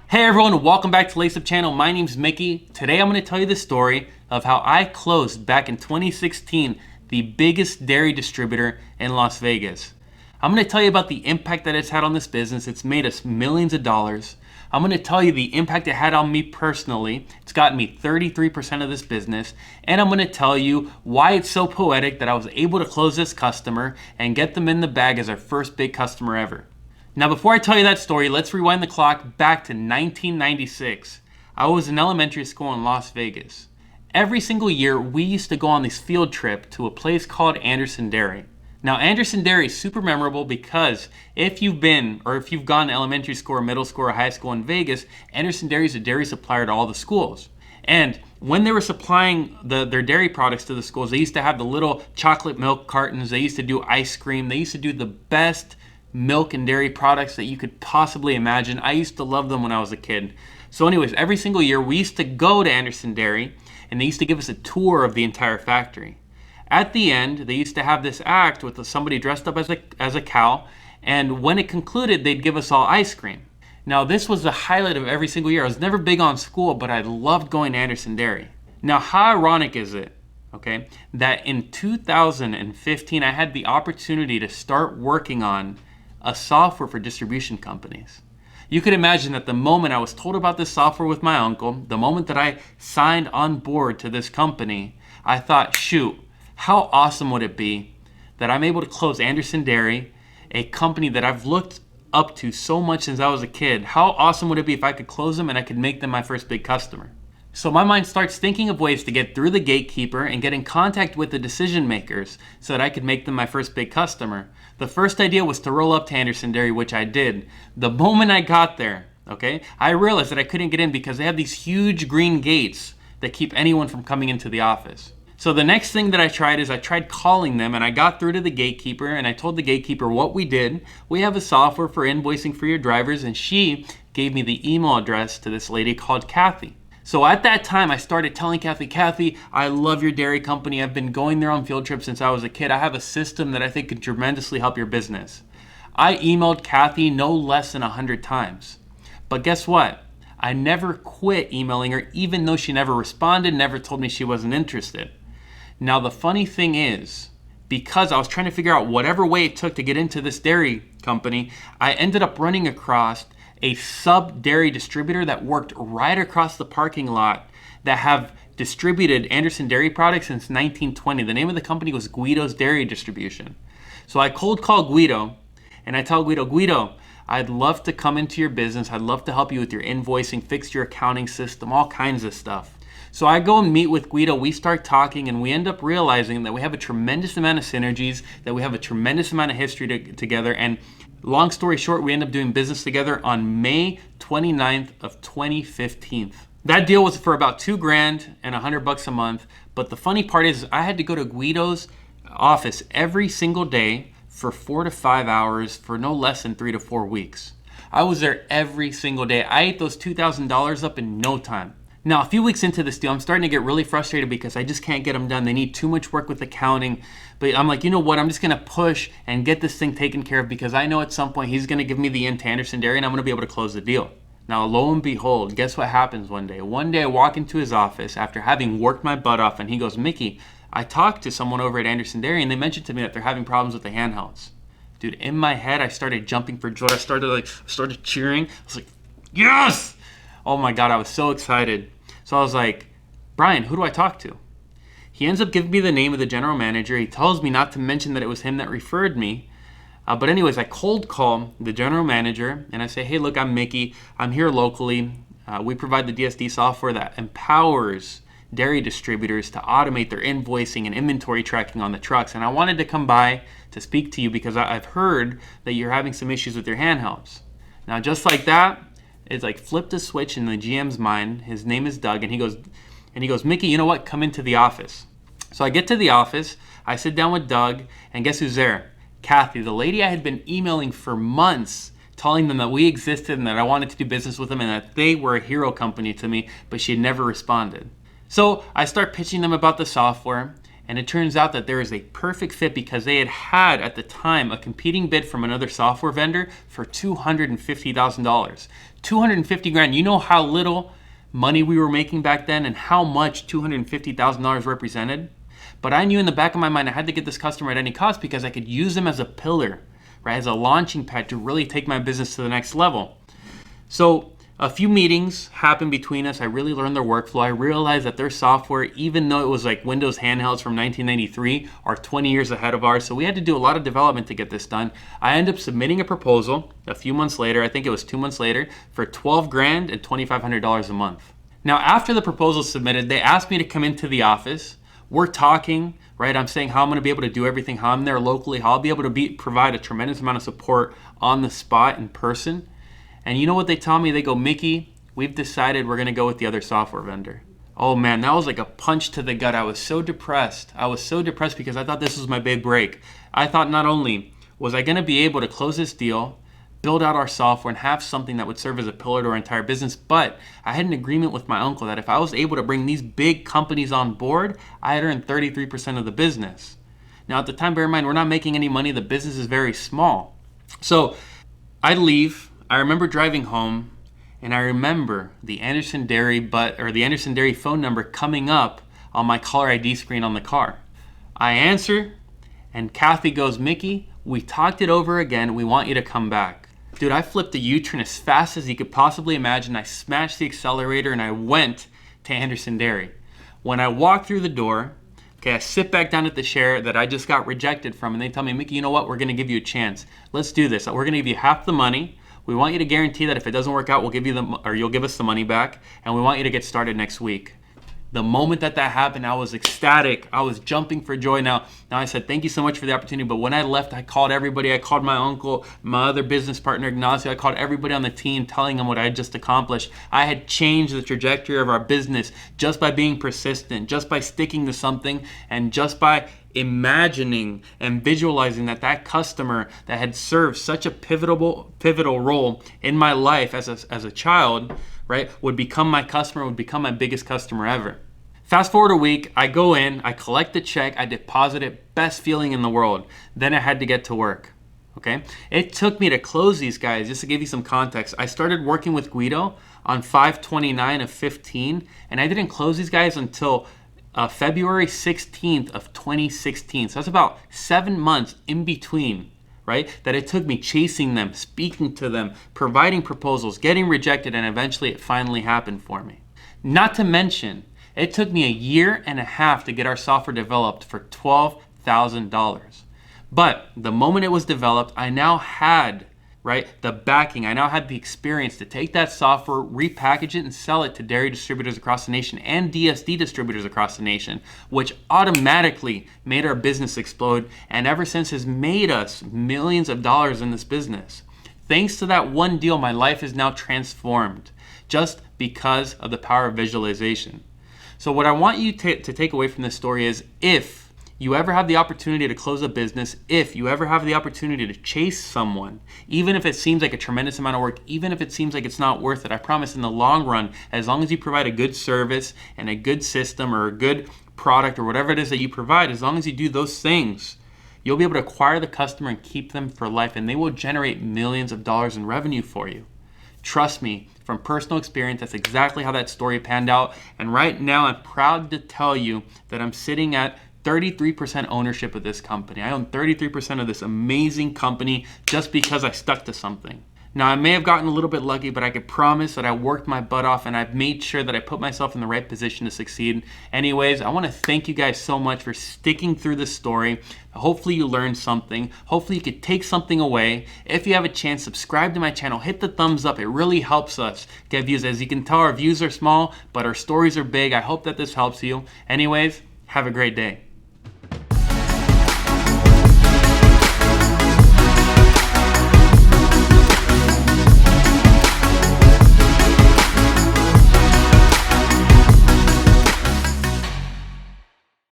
Hey everyone, welcome back to LaceUp channel. My name's Mickey. Today I'm going to tell you the story of how I closed back in 2016 the biggest dairy distributor in Las Vegas. I'm going to tell you about the impact that it's had on this business. It's made us millions of dollars. I'm going to tell you the impact it had on me personally. It's gotten me 33% of this business. And I'm going to tell you why it's so poetic that I was able to close this customer and get them in the bag as our first big customer ever. Now, before I tell you that story, let's rewind the clock back to 1996. I was in elementary school in Las Vegas. Every single year, we used to go on this field trip to a place called Anderson Dairy. Now, Anderson Dairy is super memorable because if you've gone to elementary school or middle school or high school in Vegas, Anderson Dairy is a dairy supplier to all the schools. And when they were supplying their dairy products to the schools, they used to have the little chocolate milk cartons. They used to do ice cream. They used to do the best milk and dairy products that you could possibly imagine. I used to love them when I was a kid. So anyways, every single year we used to go to Anderson Dairy and they used to give us a tour of the entire factory. At the end, they used to have this act with somebody dressed up as a cow, and when it concluded, they'd give us all ice cream. Now, this was the highlight of every single year. I was never big on school, but I loved going to Anderson Dairy. Now, how ironic is it, okay, that in 2015, I had the opportunity to start working on a software for distribution companies. You could imagine that the moment I was told about this software with my uncle, the moment that I signed on board to this company, I thought, shoot, how awesome would it be that I'm able to close Anderson Dairy, a company that I've looked up to so much since I was a kid. How awesome would it be if I could close them and I could make them my first big customer? So my mind starts thinking of ways to get through the gatekeeper and get in contact with the decision makers so that I could make them my first big customer. The first idea was to roll up to Anderson Dairy, which I did. The moment I got there, okay, I realized that I couldn't get in because they have these huge green gates that keep anyone from coming into the office. So the next thing that I tried calling them, and I got through to the gatekeeper and I told the gatekeeper what we did. We have a software for invoicing for your drivers, and she gave me the email address to this lady called Kathy. So at that time, I started telling Kathy, I love your dairy company. I've been going there on field trips since I was a kid. I have a system that I think could tremendously help your business. I emailed Kathy no less than 100 times. But guess what? I never quit emailing her, even though she never responded, never told me she wasn't interested. Now, the funny thing is, because I was trying to figure out whatever way it took to get into this dairy company, I ended up running across a sub-dairy distributor that worked right across the parking lot that have distributed Anderson Dairy products since 1920. The name of the company was Guido's Dairy Distribution. So I cold call Guido, and I tell Guido, I'd love to come into your business. I'd love to help you with your invoicing, fix your accounting system, all kinds of stuff. So I go and meet with Guido, we start talking, and we end up realizing that we have a tremendous amount of synergies, that we have a tremendous amount of history together, and long story short, we end up doing business together on May 29th of 2015. That deal was for about $2,000 and $100 a month, but the funny part is I had to go to Guido's office every single day for 4 to 5 hours for no less than 3 to 4 weeks. I was there every single day. I ate those $2,000 up in no time. Now, a few weeks into this deal, I'm starting to get really frustrated because I just can't get them done. They need too much work with accounting. But I'm like, you know what? I'm just going to push and get this thing taken care of because I know at some point he's going to give me the in to Anderson Dairy and I'm going to be able to close the deal. Now, lo and behold, guess what happens one day? One day I walk into his office after having worked my butt off and he goes, Mickey, I talked to someone over at Anderson Dairy and they mentioned to me that they're having problems with the handhelds. Dude, in my head, I started jumping for joy. I started cheering. I was like, yes! Oh my God, I was so excited. So I was like, Brian, who do I talk to? He ends up giving me the name of the general manager. He tells me not to mention that it was him that referred me. But anyways, I cold call the general manager and I say, hey, look, I'm Mickey. I'm here locally. We provide the DSD software that empowers dairy distributors to automate their invoicing and inventory tracking on the trucks. And I wanted to come by to speak to you because I've heard that you're having some issues with your handhelds. Now, just like that, it's like flipped a switch in the GM's mind. His name is Doug, and he goes, Mickey, you know what? Come into the office. So I get to the office, I sit down with Doug, and guess who's there? Kathy, the lady I had been emailing for months, telling them that we existed and that I wanted to do business with them and that they were a hero company to me, but she had never responded. So I start pitching them about the software, And it turns out that there is a perfect fit because they had at the time a competing bid from another software vendor for $250,000. 250 grand. You know how little money we were making back then and how much $250,000 represented? But I knew in the back of my mind I had to get this customer at any cost because I could use them as a pillar, right, as a launching pad to really take my business to the next level. So a few meetings happened between us. I really learned their workflow. I realized that their software, even though it was like Windows handhelds from 1993, are 20 years ahead of ours. So we had to do a lot of development to get this done. I ended up submitting a proposal a few months later, I think it was 2 months later, for 12 grand and $2,500 a month. Now, after the proposal was submitted, they asked me to come into the office. We're talking, right? I'm saying how I'm going to be able to do everything, how I'm there locally, how I'll be able to provide a tremendous amount of support on the spot in person. And you know what they tell me? They go, Mickey, we've decided we're going to go with the other software vendor. Oh man, that was like a punch to the gut. I was so depressed. I was so depressed because I thought this was my big break. I thought not only was I going to be able to close this deal, build out our software, and have something that would serve as a pillar to our entire business, but I had an agreement with my uncle that if I was able to bring these big companies on board, I had earned 33% of the business. Now at the time, bear in mind, we're not making any money. The business is very small. So I leave. I remember driving home, and I remember the Anderson Dairy phone number coming up on my caller ID screen on the car. I answer, and Kathy goes, Mickey, we talked it over again. We want you to come back. Dude, I flipped the U-turn as fast as you could possibly imagine. I smashed the accelerator, and I went to Anderson Dairy. When I walked through the door, okay, I sit back down at the chair that I just got rejected from, and they tell me, Mickey, you know what? We're going to give you a chance. Let's do this. We're going to give you half the money. We want you to guarantee that if it doesn't work out, you'll give us the money back, and we want you to get started next week. The moment that happened, I was ecstatic. I was jumping for joy. Now I said, thank you so much for the opportunity. But when I left, I called everybody. I called my uncle, my other business partner, Ignacio. I called everybody on the team, telling them what I had just accomplished. I had changed the trajectory of our business just by being persistent, just by sticking to something, and just by imagining and visualizing that customer that had served such a pivotal role in my life as a child, right, would become my customer, would become my biggest customer ever. Fast forward a week, I go in, I collect the check, I deposit it, best feeling in the world. Then I had to get to work, okay? It took me to close these guys, just to give you some context. I started working with Guido on 5/29 of 15, and I didn't close these guys until February 16th of 2016. So that's about 7 months in between, right? That it took me chasing them, speaking to them, providing proposals, getting rejected, and eventually it finally happened for me. Not to mention, it took me 1.5 years to get our software developed for $12,000. But the moment it was developed, I now had, right, the backing. I now had the experience to take that software, repackage it, and sell it to dairy distributors across the nation and DSD distributors across the nation, which automatically made our business explode, and ever since has made us millions of dollars in this business. Thanks to that one deal, my life is now transformed just because of the power of visualization. So what I want you to take away from this story is, if you ever have the opportunity to close a business, if you ever have the opportunity to chase someone, even if it seems like a tremendous amount of work, even if it seems like it's not worth it, I promise in the long run, as long as you provide a good service and a good system or a good product or whatever it is that you provide, as long as you do those things, you'll be able to acquire the customer and keep them for life, and they will generate millions of dollars in revenue for you. Trust me, from personal experience, that's exactly how that story panned out. And right now, I'm proud to tell you that I'm sitting at 33% ownership of this company. I own 33% of this amazing company just because I stuck to something. Now, I may have gotten a little bit lucky, but I could promise that I worked my butt off and I've made sure that I put myself in the right position to succeed. Anyways, I want to thank you guys so much for sticking through this story. Hopefully you learned something. Hopefully you could take something away. If you have a chance, subscribe to my channel. Hit the thumbs up. It really helps us get views. As you can tell, our views are small, but our stories are big. I hope that this helps you. Anyways, have a great day.